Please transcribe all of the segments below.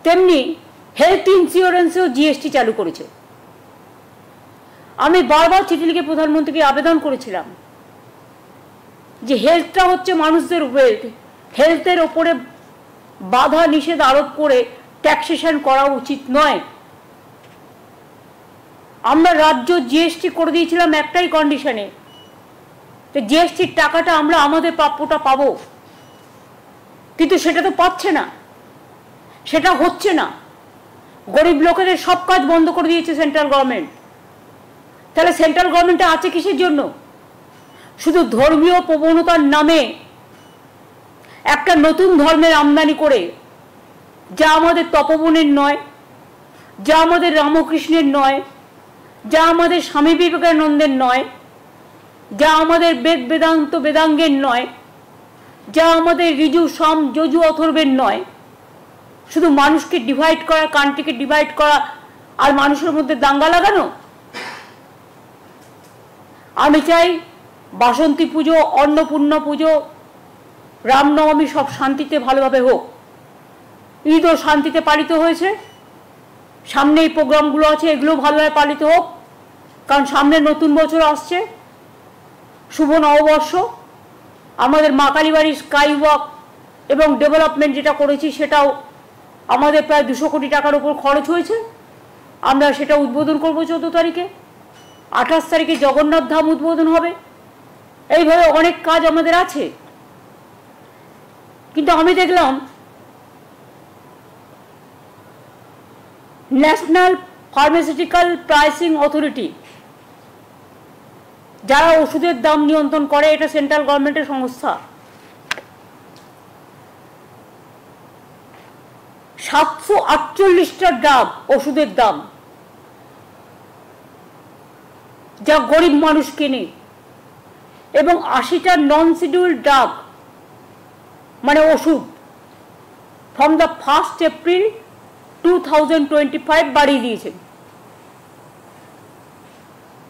তেমনি health ইন্স্যুরেন্সেও GST চালু করেছে। আমি বারবার চিঠি লিখে প্রধানমন্ত্রীকে আবেদন করেছিলাম যে হেলথটা হচ্ছে মানুষদের ওয়েলথ, হেলথের ওপরে বাধা নিষেধ আরোপ করে ট্যাক্সেশন করা উচিত নয়। আমরা রাজ্য জিএসটি করে দিয়েছিলাম একটাই কন্ডিশনে, যে জিএসটির টাকাটা আমরা আমাদের প্রাপ্যটা পাবো, কিন্তু সেটা তো পাচ্ছে না, সেটা হচ্ছে না। গরিব লোকেদের সব কাজ বন্ধ করে দিয়েছে সেন্ট্রাল গভর্নমেন্ট। তাহলে সেন্ট্রাল গভর্নমেন্টে আছে কিসের জন্য? শুধু ধর্মীয় প্রবণতার নামে একটা নতুন ধর্মের আমদানি করে, যা আমাদের তপবনের নয়, যা আমাদের রামকৃষ্ণের নয়, যা আমাদের স্বামী বিবেকানন্দের নয়, যা আমাদের বেদ বেদান্ত বেদাঙ্গের নয়, যা আমাদের ঋজু সাম যজু অথর্বের নয়। শুধু মানুষকে ডিভাইড করা, কান্ট্রিকে ডিভাইড করা, আর মানুষের মধ্যে দাঙ্গা লাগানো। আমি চাই বাসন্তী পুজো, অন্নপূর্ণা পুজো, রামনবমী সব শান্তিতে ভালোভাবে হোক। ঈদও শান্তিতে পালিত হয়েছে, সামনে এই প্রোগ্রামগুলো আছে, এগুলো ভালোভাবে পালিত হোক, কারণ সামনে নতুন বছর আসছে, শুভ নববর্ষ। আমাদের মা কালীবাড়ির স্কাই ওয়াক এবং ডেভেলপমেন্ট যেটা করেছি সেটাও আমাদের প্রায় 200 কোটি টাকার উপর খরচ হয়েছে। আমরা সেটা উদ্বোধন করব 14 তারিখে। 28 তারিখে জগন্নাথ ধাম উদ্বোধন হবে। এইভাবে অনেক কাজ আমাদের আছে। কিন্তু আমি দেখলাম ন্যাশনাল ফার্মাসিউটিক্যাল প্রাইসিং অথরিটি, যারা ওষুধের দাম নিয়ন্ত্রণ করে, এটা সেন্ট্রাল গভর্নমেন্টের সংস্থা, 748টা ড্রাগ ওষুধের দাম, যা গরিব মানুষ কেনে, এবং 80টা নন শিডিউল ড্রাগ মানে ওষুধ ফ্রম দ্য 1 এপ্রিল 2025 বাড়িয়ে দিয়েছেন।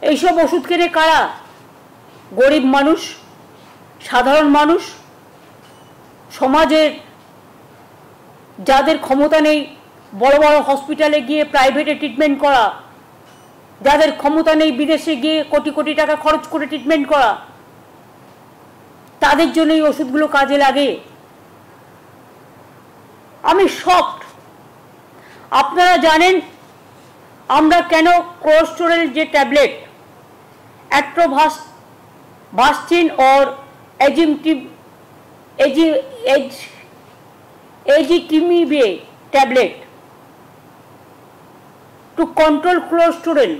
এইসব ওষুধ কেনে কারা? গরিব মানুষ, সাধারণ মানুষ, সমাজের যাদের ক্ষমতা নেই বড় বড় হসপিটালে গিয়ে প্রাইভেটে ট্রিটমেন্ট করা, যাদের ক্ষমতা নেই বিদেশে গিয়ে কোটি কোটি টাকা খরচ করে ট্রিটমেন্ট করা, তাদের জন্য এই ওষুধগুলো কাজে লাগে। আমি শকড। আপনারা জানেন আমরা কেন কোলেস্টেরল যে tablet atorvastatin or ezetimibe tablet to control cholesterol,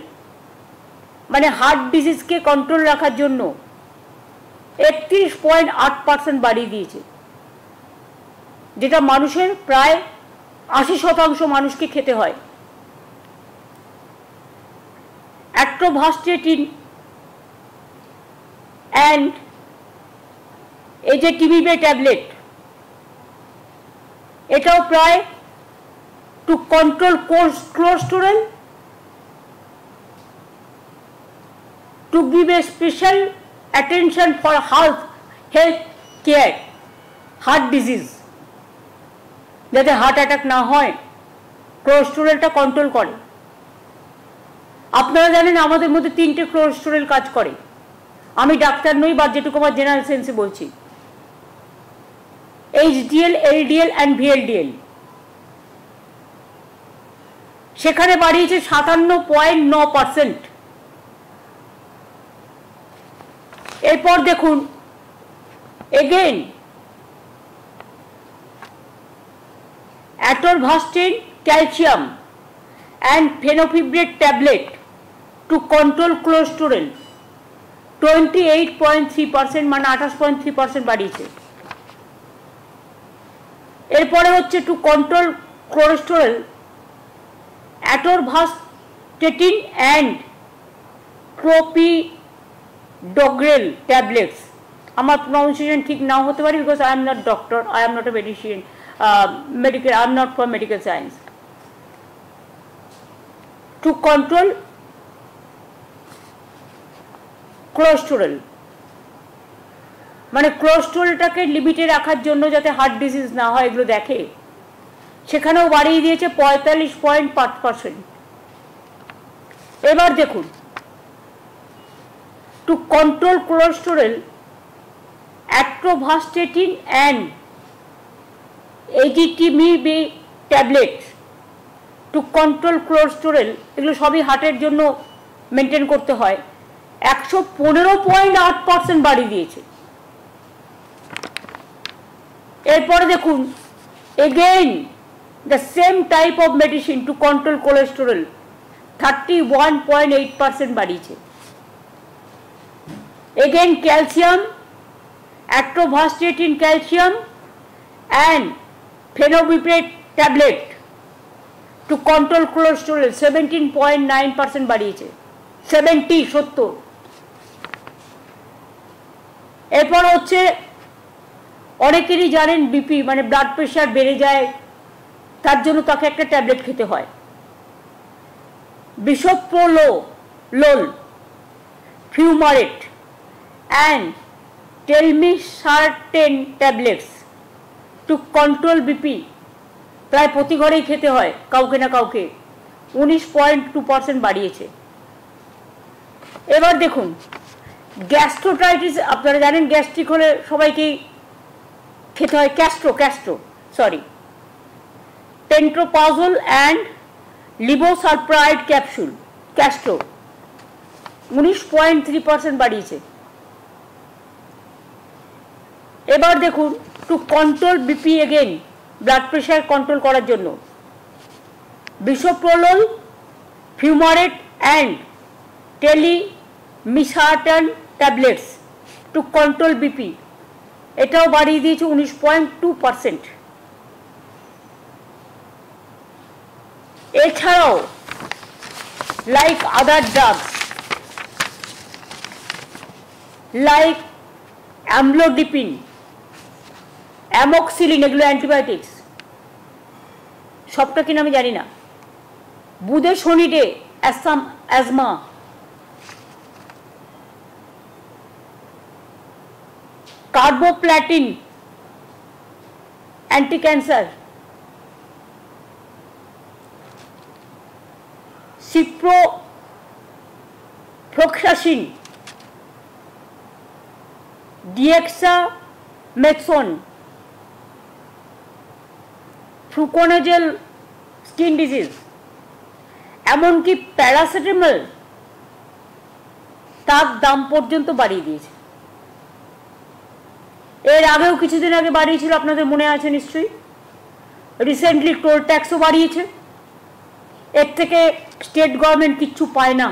মানে হার্ট ডিজিজকে কন্ট্রোল রাখার জন্য 31.8% বাড়িয়ে দিয়েছে, যেটা মানুষের প্রায় 80% মানুষকে খেতে হয়। অ্যাট্রোভাস্টিন and ezetimibe ট্যাবলেট, এটাও প্রায় two control cholesterol, to give a special attention for health care, heart disease, যাতে হার্ট অ্যাটাক না হয়, কোলেস্টেরলটা কন্ট্রোল করে। আপনারা জানেন আমাদের মধ্যে 3টে কোলেস্টেরল কাজ করে। আমি ডাক্তার নই, বা যেটুকু আমার জেনারেল সেন্সে বলছি। HDL, LDL and VLDL। সেখানে বাড়িয়েছে 57.9%। এরপর দেখুন again atorvastatin calcium and fenofibrate tablet to control cholesterol 28.3%, মানে 28.3% বাড়িয়েছে। এরপরে হচ্ছে to control cholesterol atorvastatin and clopidogrel tablets. আমার প্রনাউন্সিয়েশন ঠিক নাও হতে পারে, because I am not doctor, I am not a medicine, medical, I am not for medical science. To control cholesterol, মানে কোলেস্টেরলটাকে লিমিটে রাখার জন্য যাতে হার্ট ডিজিজ না হয়, এগুলো দেখে। সেখানেও বাড়িয়ে দিয়েছে 45.5%। এবার দেখুন, to control cholesterol atorvastatin and ezetimibe tablet to control cholesterol, এগুলো সবই হার্টের জন্য মেনটেন করতে হয়, 115.8% বাড়িয়ে দিয়েছে। এরপরে দেখুন, again the same type of medicine to control cholesterol 31.8% বাড়িয়েছে। Again calcium, atorvastatin calcium and fenofibrate tablet to control cholesterol 17.9% বাড়িয়েছে। 70। এরপর হচ্ছে, অনেকেরই জানেন বিপি মানে ব্লাড প্রেশার বেড়ে যায়, তার জন্য তাকে একটা ট্যাবলেট খেতে হয়, bisoprolol, fumarate and telmisartan tablets to control BP প্রায় প্রতি ঘরেই খেতে হয় কাউকে না কাউকে, 19.2% বাড়িয়েছে। এবার দেখুন, গ্যাস্ট্রোটাইটিস, আপনারা জানেন গ্যাস্ট্রিক হলে সবাইকেই খেতে হয় pantoprazole and levosulpiride capsule, gastro, 19.3% বাড়িয়েছে। এবার দেখুন, to control BP again, blood pressure control করার জন্য bisoprolol, fumarate and telmisartan tablets to control BP, এটাও বাড়িয়ে দিয়েছে 19.2%। এছাড়াও like other drugs like amlodipine, amoxicillin, এগুলো অ্যান্টিবায়োটিক্স, সবটা কিনা আমি জানি না, budesonide asthma, carboplatin anti cancer, ciprofloxacin, dexamethasone, fluconazole skin disease, এমনকি প্যারাসিটামল, তার দাম পর্যন্ত বাড়িয়ে দিয়েছে। এর আগেও কিছুদিন আগে বাড়িয়েছিল, আপনাদের মনে আছে নিশ্চয়ই। রিসেন্টলি টোল ট্যাক্সও বাড়িয়েছে। এর থেকে স্টেট গভর্নমেন্ট কিচ্ছু পায় না,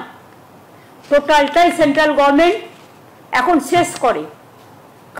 টোটালটাই সেন্ট্রাল গভর্নমেন্ট এখন শেষ করে।